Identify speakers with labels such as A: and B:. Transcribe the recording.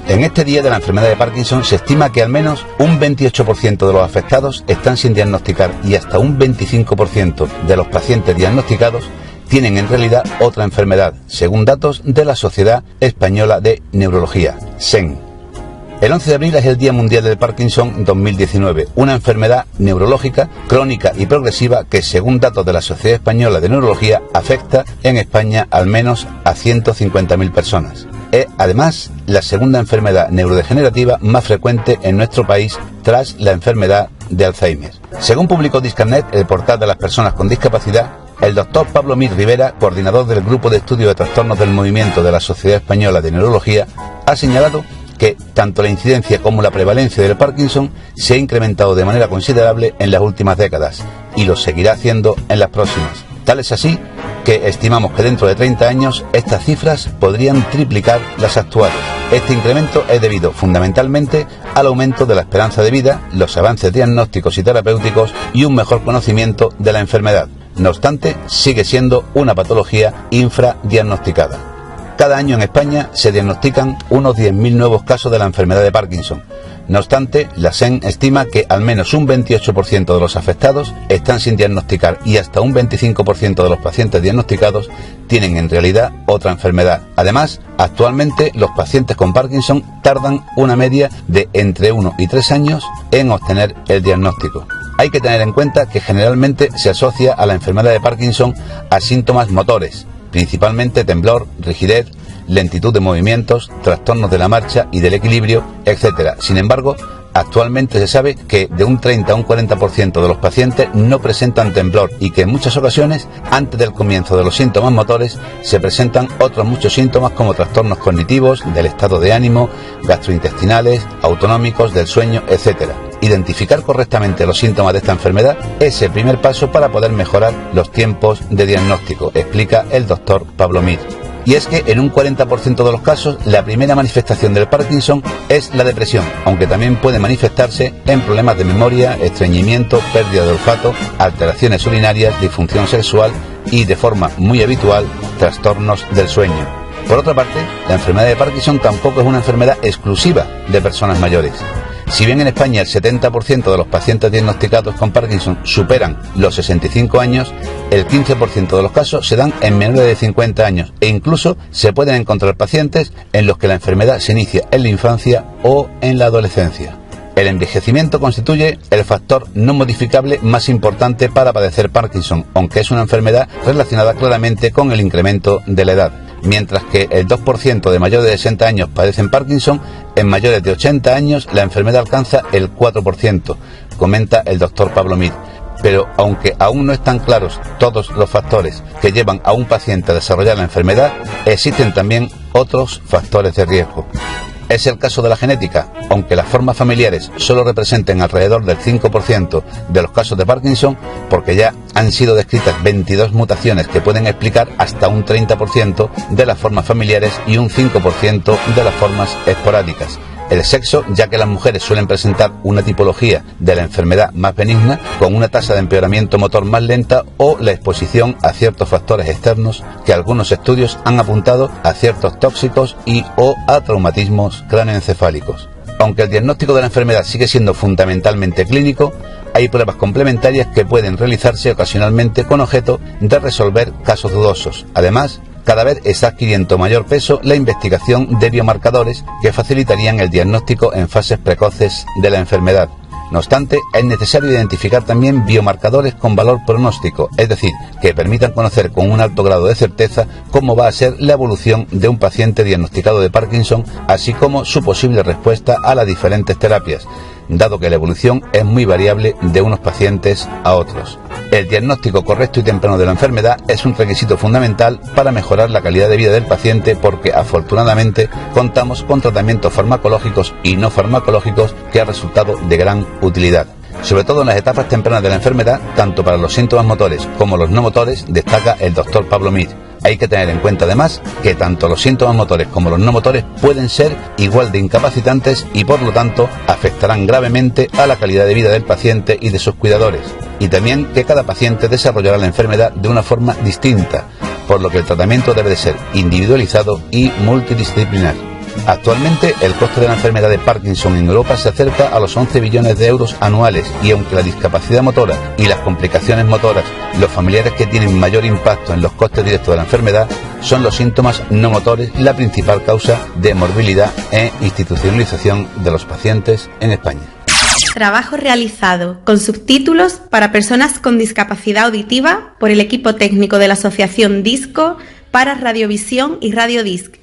A: En este día de la enfermedad de Parkinson se estima que al menos un 28% de los afectados están sin diagnosticar y hasta un 25% de los pacientes diagnosticados tienen en realidad otra enfermedad, según datos de la Sociedad Española de Neurología, SEN. El 11 de abril es el Día Mundial del Parkinson 2019, una enfermedad neurológica, crónica y progresiva que, según datos de la Sociedad Española de Neurología, afecta en España al menos a 150.000 personas. Es, además, la segunda enfermedad neurodegenerativa más frecuente en nuestro país tras la enfermedad de Alzheimer. Según publicó Discanet, el portal de las personas con discapacidad, el doctor Pablo Mir Rivera, coordinador del Grupo de Estudio de Trastornos del Movimiento de la Sociedad Española de Neurología, ha señalado que tanto la incidencia como la prevalencia del Parkinson se ha incrementado de manera considerable en las últimas décadas y lo seguirá haciendo en las próximas. Tal es así que estimamos que dentro de 30 años estas cifras podrían triplicar las actuales. Este incremento es debido fundamentalmente al aumento de la esperanza de vida, los avances diagnósticos y terapéuticos y un mejor conocimiento de la enfermedad. No obstante, sigue siendo una patología infradiagnosticada. Cada año en España se diagnostican unos 10.000 nuevos casos de la enfermedad de Parkinson. No obstante, la SEN estima que al menos un 28% de los afectados están sin diagnosticar y hasta un 25% de los pacientes diagnosticados tienen en realidad otra enfermedad. Además, actualmente los pacientes con Parkinson tardan una media de entre 1 y 3 años en obtener el diagnóstico. Hay que tener en cuenta que generalmente se asocia a la enfermedad de Parkinson a síntomas motores, principalmente temblor, rigidez, lentitud de movimientos, trastornos de la marcha y del equilibrio, etc. Sin embargo, actualmente se sabe que de un 30 a un 40% de los pacientes no presentan temblor y que en muchas ocasiones, antes del comienzo de los síntomas motores, se presentan otros muchos síntomas como trastornos cognitivos, del estado de ánimo, gastrointestinales, autonómicos, del sueño, etc. Identificar correctamente los síntomas de esta enfermedad es el primer paso para poder mejorar los tiempos de diagnóstico, explica el doctor Pablo Mir. Y es que en un 40% de los casos la primera manifestación del Parkinson es la depresión, aunque también puede manifestarse en problemas de memoria, estreñimiento, pérdida de olfato, alteraciones urinarias, disfunción sexual y, de forma muy habitual, trastornos del sueño. Por otra parte, la enfermedad de Parkinson tampoco es una enfermedad exclusiva de personas mayores. Si bien en España el 70% de los pacientes diagnosticados con Parkinson superan los 65 años, el 15% de los casos se dan en menores de 50 años e incluso se pueden encontrar pacientes en los que la enfermedad se inicia en la infancia o en la adolescencia. El envejecimiento constituye el factor no modificable más importante para padecer Parkinson, aunque es una enfermedad relacionada claramente con el incremento de la edad. Mientras que el 2% de mayores de 60 años padecen Parkinson, en mayores de 80 años la enfermedad alcanza el 4%, comenta el doctor Pablo Mir. Pero aunque aún no están claros todos los factores que llevan a un paciente a desarrollar la enfermedad, existen también otros factores de riesgo. Es el caso de la genética, aunque las formas familiares solo representen alrededor del 5% de los casos de Parkinson, porque ya han sido descritas 22 mutaciones que pueden explicar hasta un 30% de las formas familiares y un 5% de las formas esporádicas. El sexo, ya que las mujeres suelen presentar una tipología de la enfermedad más benigna, con una tasa de empeoramiento motor más lenta, o la exposición a ciertos factores externos que algunos estudios han apuntado a ciertos tóxicos y o a traumatismos cráneoencefálicos. Aunque el diagnóstico de la enfermedad sigue siendo fundamentalmente clínico, hay pruebas complementarias que pueden realizarse ocasionalmente con objeto de resolver casos dudosos. Además, cada vez está adquiriendo mayor peso la investigación de biomarcadores que facilitarían el diagnóstico en fases precoces de la enfermedad. No obstante, es necesario identificar también biomarcadores con valor pronóstico, es decir, que permitan conocer con un alto grado de certeza cómo va a ser la evolución de un paciente diagnosticado de Parkinson, así como su posible respuesta a las diferentes terapias, dado que la evolución es muy variable de unos pacientes a otros. El diagnóstico correcto y temprano de la enfermedad es un requisito fundamental para mejorar la calidad de vida del paciente, porque afortunadamente contamos con tratamientos farmacológicos y no farmacológicos que han resultado de gran utilidad. Sobre todo en las etapas tempranas de la enfermedad, tanto para los síntomas motores como los no motores, destaca el doctor Pablo Mir. Hay que tener en cuenta además que tanto los síntomas motores como los no motores pueden ser igual de incapacitantes y por lo tanto afectarán gravemente a la calidad de vida del paciente y de sus cuidadores. Y también que cada paciente desarrollará la enfermedad de una forma distinta, por lo que el tratamiento debe de ser individualizado y multidisciplinar. Actualmente, el coste de la enfermedad de Parkinson en Europa se acerca a los 11 billones de euros anuales, y aunque la discapacidad motora y las complicaciones motoras, los familiares que tienen mayor impacto en los costes directos de la enfermedad, son los síntomas no motores la principal causa de morbilidad e institucionalización de los pacientes en España.
B: Trabajo realizado con subtítulos para personas con discapacidad auditiva por el equipo técnico de la Asociación Disco para Radiovisión y Radiodisc,